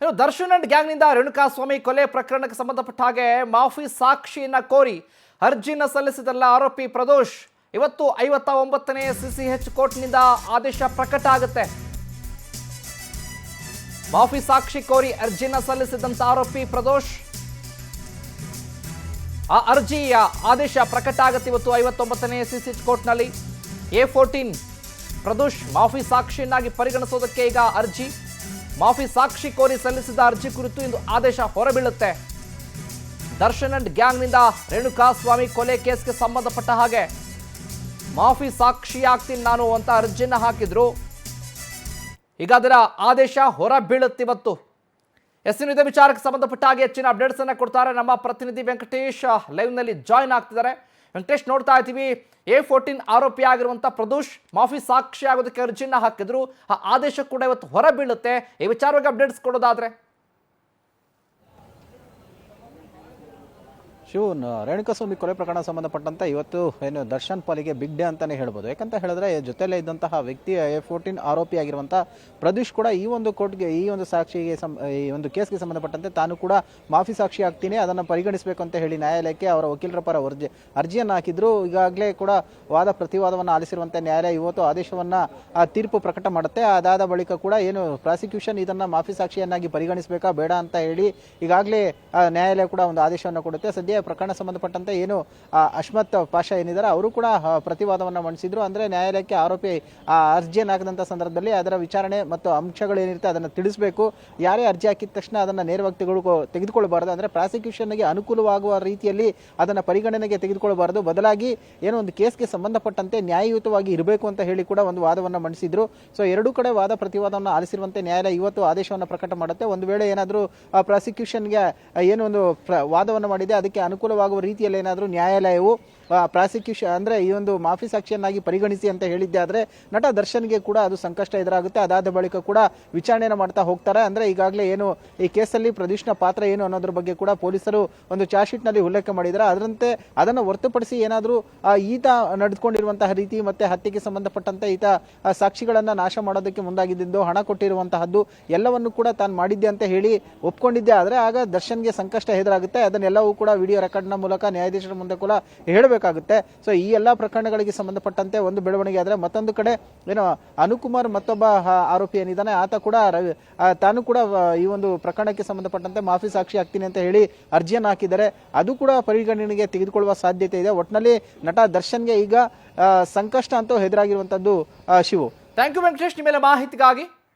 ಇನ್ನು ದರ್ಶನ್ ಅಂಡ್ ಗ್ಯಾಂಗ್ನಿಂದ ರೇಣುಕಾಸ್ವಾಮಿ ಕೊಲೆ ಪ್ರಕರಣಕ್ಕೆ ಸಂಬಂಧಪಟ್ಟ ಹಾಗೆ ಮಾಫಿ ಸಾಕ್ಷಿಯನ್ನ ಕೋರಿ ಅರ್ಜಿನ ಸಲ್ಲಿಸಿದಲ್ಲ ಆರೋಪಿ ಪ್ರದೋಷ್ ಇವತ್ತು 59ನೇ ಸಿಸಿಎಚ್ ಕೋರ್ಟ್ನಿಂದ ಆದೇಶ ಪ್ರಕಟ ಆಗುತ್ತೆ. ಮಾಫಿ ಸಾಕ್ಷಿ ಕೋರಿ ಅರ್ಜಿನ ಸಲ್ಲಿಸಿದಂತ ಆರೋಪಿ ಪ್ರದೋಷ್ ಆ ಅರ್ಜಿಯ ಆದೇಶ ಪ್ರಕಟ ಆಗುತ್ತೆ ಇವತ್ತು 59ನೇ ಸಿಸಿಎಚ್ ಕೋರ್ಟ್ನಲ್ಲಿ. A14 ಪ್ರದೋಷ್ ಮಾಫಿ ಸಾಕ್ಷಿಯನ್ನಾಗಿ ಪರಿಗಣಿಸೋದಕ್ಕೆ ಈಗ ಅರ್ಜಿ ಮಾಫಿ ಸಾಕ್ಷಿ ಕೋರಿ ಸಲ್ಲಿಸಿದ ಅರ್ಜಿ ಕುರಿತು ಇಂದು ಆದೇಶ ಹೊರಬೀಳುತ್ತೆ. ದರ್ಶನ್ ಅಂಡ್ ಗ್ಯಾಂಗ್ನಿಂದ ರೇಣುಕಾಸ್ವಾಮಿ ಕೊಲೆ ಕೇಸ್ಗೆ ಸಂಬಂಧಪಟ್ಟ ಹಾಗೆ ಮಾಫಿ ಸಾಕ್ಷಿ ಆಗ್ತೀನಿ ನಾನು ಅಂತ ಅರ್ಜಿಯನ್ನು ಹಾಕಿದ್ರು. ಈಗ ಅದರ ಆದೇಶ ಹೊರಬೀಳುತ್ತಿವತ್ತು. ಇದೇ ವಿಚಾರಕ್ಕೆ ಸಂಬಂಧಪಟ್ಟ ಹಾಗೆ ಹೆಚ್ಚಿನ ಅಪ್ಡೇಟ್ಸ್ ಅನ್ನ ಕೊಡ್ತಾರೆ ನಮ್ಮ ಪ್ರತಿನಿಧಿ ವೆಂಕಟೇಶ್ ಲೈವ್ ನಲ್ಲಿ ಜಾಯ್ನ್ ಆಗ್ತಿದ್ದಾರೆ. ವೆಂಕಟೇಶ್, ನೋಡ್ತಾ ಇದ್ದೀವಿ A14 ಆರೋಪಿ ಆಗಿರುವಂತ ಪ್ರದೋಷ್ ಮಾಫಿ ಸಾಕ್ಷಿ ಆಗೋದಕ್ಕೆ ಅರ್ಜಿಯನ್ನ ಹಾಕಿದ್ರು. ಆ ಆದೇಶ ಕೂಡ ಇವತ್ತು ಹೊರಬೀಳುತ್ತೆ. ಈ ವಿಚಾರವಾಗಿ ಅಪ್ಡೇಟ್ಸ್ ಕೊಡೋದಾದ್ರೆ ರೇಣುಕಾಸ್ವಾಮಿ ಕೊಲೆ ಪ್ರಕರಣ ಸಂಬಂಧಪಟ್ಟಂತೆ ಇವತ್ತು ಏನು ದರ್ಶನ್ ಪಾಲಿಗೆ ಬಿಗ್ ಡೇ ಅಂತಾನೆ ಹೇಳ್ಬೋದು. ಯಾಕಂತ ಹೇಳಿದ್ರೆ ಜೊತೆಲೇ ಇದ್ದಂತಹ ವ್ಯಕ್ತಿ A14 ಆರೋಪಿ ಆಗಿರುವಂತಹ ಪ್ರದೀಶ್ ಕೂಡ ಈ ಒಂದು ಕೋರ್ಟ್ಗೆ ಈ ಒಂದು ಸಾಕ್ಷಿಗೆ ಈ ಒಂದು ಕೇಸ್ಗೆ ಸಂಬಂಧಪಟ್ಟಂತೆ ತಾನು ಕೂಡ ಮಾಫಿ ಸಾಕ್ಷಿ ಆಗ್ತೀನಿ, ಅದನ್ನು ಪರಿಗಣಿಸಬೇಕು ಅಂತ ಹೇಳಿ ನ್ಯಾಯಾಲಯಕ್ಕೆ ಅವರ ವಕೀಲರ ಪರ ಅರ್ಜಿಯನ್ನು ಹಾಕಿದ್ರು. ಈಗಾಗಲೇ ಕೂಡ ವಾದ ಪ್ರತಿವಾದವನ್ನು ಆಲಿಸಿರುವಂತೆ ನ್ಯಾಯಾಲಯ ಇವತ್ತು ಆದೇಶವನ್ನ ತೀರ್ಪು ಪ್ರಕಟ ಮಾಡುತ್ತೆ. ಅದಾದ ಬಳಿಕ ಕೂಡ ಏನು ಪ್ರಾಸಿಕ್ಯೂಷನ್ ಇದನ್ನ ಮಾಫಿ ಸಾಕ್ಷಿಯನ್ನಾಗಿ ಪರಿಗಣಿಸಬೇಕಾ ಬೇಡ ಅಂತ ಹೇಳಿ ಈಗಾಗಲೇ ನ್ಯಾಯಾಲಯ ಕೂಡ ಒಂದು ಆದೇಶವನ್ನು ಕೊಡುತ್ತೆ. ಸದ್ಯ ಪ್ರಕರಣ ಸಂಬಂಧಪಟ್ಟಂತೆ ಏನು ಅಶ್ಮತ್ ಪಾಷಾ ಏನಿದ್ದಾರೆ ಅವರು ಕೂಡ ಪ್ರತಿವಾದವನ್ನ ಮಂಡಿಸಿದ್ರು. ಅಂದ್ರೆ ನ್ಯಾಯಾಲಯಕ್ಕೆ ಆರೋಪಿ ಅರ್ಜಿಯನ್ನು ಹಾಕಿದಂತ ಸಂದರ್ಭದಲ್ಲಿ ಅದರ ವಿಚಾರಣೆ ಮತ್ತು ಅಂಶಗಳು ಏನಿರುತ್ತೆ ಅದನ್ನು ತಿಳಿಸಬೇಕು. ಯಾರೇ ಅರ್ಜಿ ಹಾಕಿದ ತಕ್ಷಣ ಅದನ್ನ ನೇರವಾಗಿ ತೆಗೆದುಕೊಳ್ಳಬಾರದು. ಅಂದ್ರೆ ಪ್ರಾಸಿಕ್ಯೂಷನ್ಗೆ ಅನುಕೂಲವಾಗುವ ರೀತಿಯಲ್ಲಿ ಅದನ್ನ ಪರಿಗಣನೆಗೆ ತೆಗೆದುಕೊಳ್ಳಬಾರದು. ಬದಲಾಗಿ ಏನೋ ಒಂದು ಕೇಸ್ಗೆ ಸಂಬಂಧಪಟ್ಟಂತೆ ನ್ಯಾಯಯುತವಾಗಿ ಇರಬೇಕು ಅಂತ ಹೇಳಿ ಕೂಡ ಒಂದು ವಾದವನ್ನ ಮಂಡಿಸಿದ್ರು. ಸೊ ಎರಡೂ ಕಡೆ ವಾದ ಪ್ರತಿವಾದವನ್ನು ಆಲಿಸಿರುವಂತೆ ನ್ಯಾಯಾಲಯ ಇವತ್ತು ಆದೇಶವನ್ನು ಪ್ರಕಟ ಮಾಡುತ್ತೆ. ಒಂದು ವೇಳೆ ಏನಾದರೂ ಪ್ರಾಸಿಕ್ಯೂಷನ್ಗೆ ಏನೋ ಒಂದು ವಾದವನ್ನು ಮಾಡಿದೆ ಅದಕ್ಕೆ ಅನುಕೂಲವಾಗುವ ರೀತಿಯಲ್ಲಿ ಏನಾದರೂ ನ್ಯಾಯಾಲಯವು ಪ್ರಾಸಿಕ್ಯೂಷನ್ ಅಂದ್ರೆ ಈ ಒಂದು ಮಾಫಿ ಸಾಕ್ಷಿಯನ್ನಾಗಿ ಪರಿಗಣಿಸಿ ಅಂತ ಹೇಳಿದ್ದೆ ಆದ್ರೆ ನಟ ದರ್ಶನ್ಗೆ ಕೂಡ ಅದು ಸಂಕಷ್ಟ ಎದುರಾಗುತ್ತೆ. ಅದಾದ ಬಳಿಕ ಕೂಡ ವಿಚಾರಣೆಯನ್ನು ಮಾಡ್ತಾ ಹೋಗ್ತಾರೆ. ಅಂದ್ರೆ ಈಗಾಗಲೇ ಏನು ಈ ಕೇಸಲ್ಲಿ ಪ್ರದೀಶ್ನ ಪಾತ್ರ ಏನು ಅನ್ನೋದ್ರ ಬಗ್ಗೆ ಕೂಡ ಪೊಲೀಸರು ಒಂದು ಚಾರ್ಜ್ ಶೀಟ್ ನಲ್ಲಿ ಉಲ್ಲೇಖ ಮಾಡಿದ್ದಾರೆ. ಅದರಂತೆ ಅದನ್ನು ಹೊರತುಪಡಿಸಿ ಏನಾದರೂ ಈತ ನಡೆದುಕೊಂಡಿರುವಂತಹ ರೀತಿ ಮತ್ತೆ ಹತ್ಯೆಗೆ ಸಂಬಂಧಪಟ್ಟಂತೆ ಈತ ಸಾಕ್ಷಿಗಳನ್ನ ನಾಶ ಮಾಡೋದಕ್ಕೆ ಮುಂದಾಗಿದ್ದು, ಹಣ ಕೊಟ್ಟಿರುವಂತಹದ್ದು ಎಲ್ಲವನ್ನು ಕೂಡ ತಾನು ಮಾಡಿದ್ದೆ ಅಂತ ಹೇಳಿ ಒಪ್ಕೊಂಡಿದ್ದೆ ಆದ್ರೆ ಆಗ ದರ್ಶನ್ಗೆ ಸಂಕಷ್ಟ ಎದುರಾಗುತ್ತೆ. ಅದನ್ನೆಲ್ಲವೂ ಕೂಡ ವಿಡಿಯೋ ರೆಕಾರ್ಡ್ ನ ಮೂಲಕ ನ್ಯಾಯಾಧೀಶರ ಮುಂದೆ ಕೂಡ ಹೇಳಬೇಕಾಗುತ್ತೆ. ಸೊ ಈ ಎಲ್ಲಾ ಪ್ರಕರಣಗಳಿಗೆ ಸಂಬಂಧಪಟ್ಟಂತೆ ಒಂದು ಬೆಳವಣಿಗೆ ಆದ್ರೆ ಮತ್ತೊಂದು ಕಡೆ ಏನು ಅನುಕುಮಾರ್ ಮತ್ತೊಬ್ಬ ಆರೋಪಿ ಏನಿದ್ದಾನೆ ಆತ ಕೂಡ ತಾನು ಕೂಡ ಈ ಒಂದು ಪ್ರಕರಣಕ್ಕೆ ಸಂಬಂಧಪಟ್ಟಂತೆ ಮಾಫಿ ಸಾಕ್ಷಿ ಆಗ್ತೀನಿ ಅಂತ ಹೇಳಿ ಅರ್ಜಿಯನ್ನು ಹಾಕಿದ್ದಾರೆ. ಅದು ಕೂಡ ಪರಿಗಣನೆಗೆ ತೆಗೆದುಕೊಳ್ಳುವ ಸಾಧ್ಯತೆ ಇದೆ. ಒಟ್ಟಿನಲ್ಲಿ ನಟ ದರ್ಶನ್ಗೆ ಈಗ ಸಂಕಷ್ಟ ಅಂತೂ ಎದುರಾಗಿರುವಂತದ್ದು. ಶಿವು, ಥ್ಯಾಂಕ್ ಯು ವೆಂಕಟೇಶ್ ನಿಮ್ಮೆಲ್ಲ ಮಾಹಿತಿಗಾಗಿ.